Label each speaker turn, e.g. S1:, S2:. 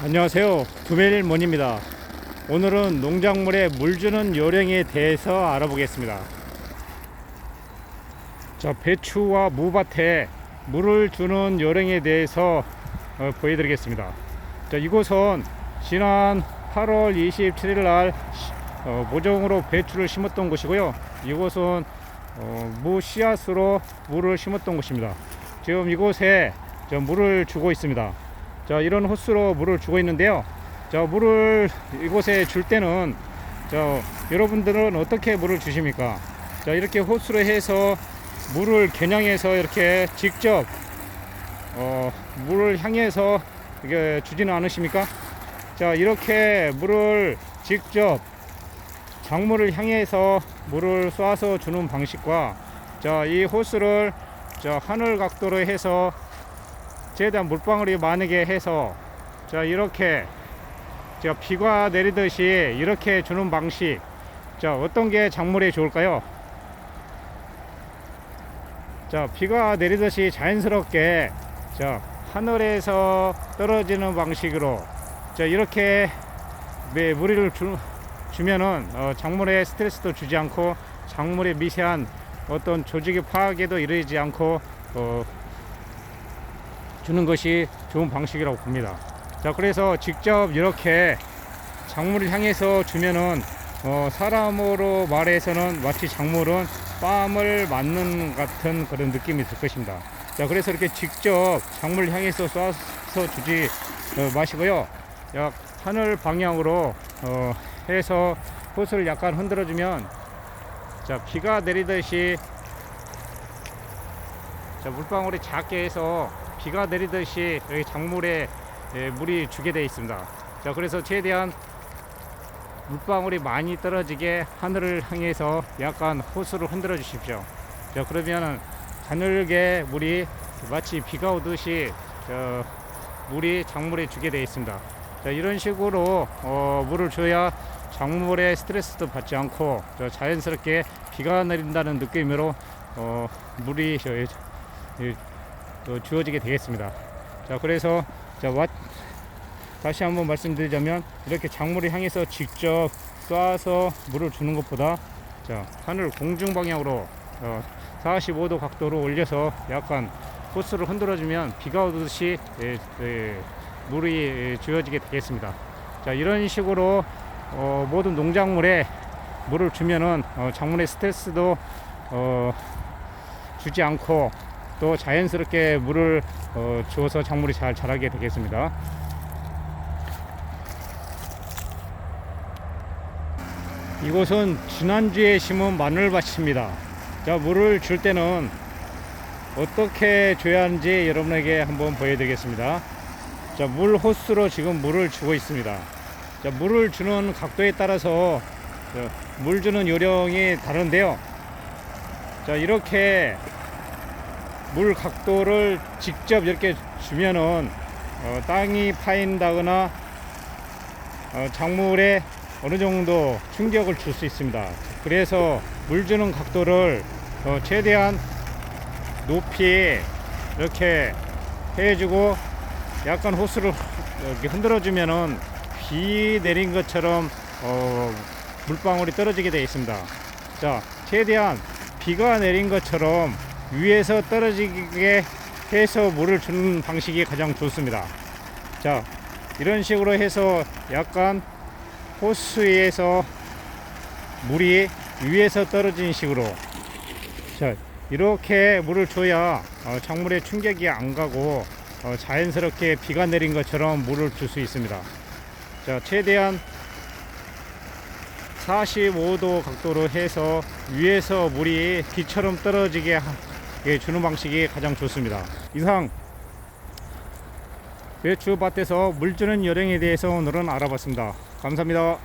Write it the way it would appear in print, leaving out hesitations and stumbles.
S1: 안녕하세요, 두멜몬입니다. 오늘은 농작물에 물 주는 요령에 대해서 알아보겠습니다. 자, 배추와 무밭에 물을 주는 요령에 대해서 보여드리겠습니다. 자, 이곳은 지난 8월 27일 날 모종으로 배추를 심었던 곳이고요. 이곳은 무 씨앗으로 물을 심었던 곳입니다. 지금 이곳에 물을 주고 있습니다. 자, 이런 호스로 물을 주고 있는데요. 자, 물을 이곳에 줄 때는 여러분들은 어떻게 물을 주십니까? 자, 이렇게 호스로 해서 물을 겨냥해서 이렇게 직접 물을 향해서 이게 주지는 않으십니까? 자, 이렇게 물을 직접 작물을 향해서 물을 쏴서 주는 방식과, 자, 이 호스를 하늘 각도로 해서 최대한 물방울이 많게 해서, 자, 이렇게 비가 내리듯이 이렇게 주는 방식, 자, 어떤 게 작물에 좋을까요? 자, 비가 내리듯이 자연스럽게 하늘에서 떨어지는 방식으로, 자, 이렇게 무리를 주면은 작물에 스트레스도 주지 않고 작물의 미세한 어떤 조직의 파괴도 이르지 않고 주는 것이 좋은 방식이라고 봅니다. 자, 그래서 직접 이렇게 작물을 향해서 주면은 사람으로 말해서는 마치 작물은 뺨을 맞는 같은 그런 느낌이 들 것입니다. 자, 그래서 이렇게 직접 작물을 향해서 쏴서 주지 마시고요. 하늘 방향으로 해서 호스를 약간 흔들어 주면, 자, 비가 내리듯이 물방울이 작게 해서 비가 내리듯이 여기 작물에 물이 주게 되어 있습니다. 자, 그래서 최대한 물방울이 많이 떨어지게 하늘을 향해서 약간 호스를 흔들어 주십시오. 자, 그러면은 가늘게 물이 마치 비가 오듯이 물이 작물에 주게 되어 있습니다. 자, 이런 식으로 물을 줘야 작물에 스트레스도 받지 않고 자연스럽게 비가 내린다는 느낌으로 물이 주어지게 되겠습니다. 자, 그래서 다시 한번 말씀드리자면, 이렇게 작물을 향해서 직접 쏴서 물을 주는 것보다 하늘 공중 방향으로 45도 각도로 올려서 약간 호스를 흔들어 주면 비가 오듯이 물이 주어지게 되겠습니다. 자, 이런 식으로 모든 농작물에 물을 주면은 작물의 스트레스도 주지 않고 또 자연스럽게 물을 주어서 작물이 잘 자라게 되겠습니다. 이곳은 지난주에 심은 마늘밭입니다. 자, 물을 줄 때는 어떻게 줘야 하는지 여러분에게 한번 보여드리겠습니다. 자, 물 호스로 지금 물을 주고 있습니다. 자, 물을 주는 각도에 따라서 물 주는 요령이 다른데요. 자, 이렇게 물 각도를 직접 이렇게 주면은 땅이 파인다거나 작물에 어느 정도 충격을 줄 수 있습니다. 그래서 물 주는 각도를 최대한 높이 이렇게 해주고 약간 호스를 이렇게 흔들어 주면은 비 내린 것처럼 물방울이 떨어지게 되어 있습니다. 자, 최대한 비가 내린 것처럼 위에서 떨어지게 해서 물을 주는 방식이 가장 좋습니다. 자, 이런 식으로 해서 약간 호스에서 물이 위에서 떨어지는 식으로, 자, 이렇게 물을 줘야 작물에 충격이 안 가고 자연스럽게 비가 내린 것처럼 물을 줄 수 있습니다. 자, 최대한 45도 각도로 해서 위에서 물이 비처럼 떨어지게 주는 방식이 가장 좋습니다. 이상 배추밭에서 물 주는 요령에 대해서 오늘은 알아봤습니다. 감사합니다.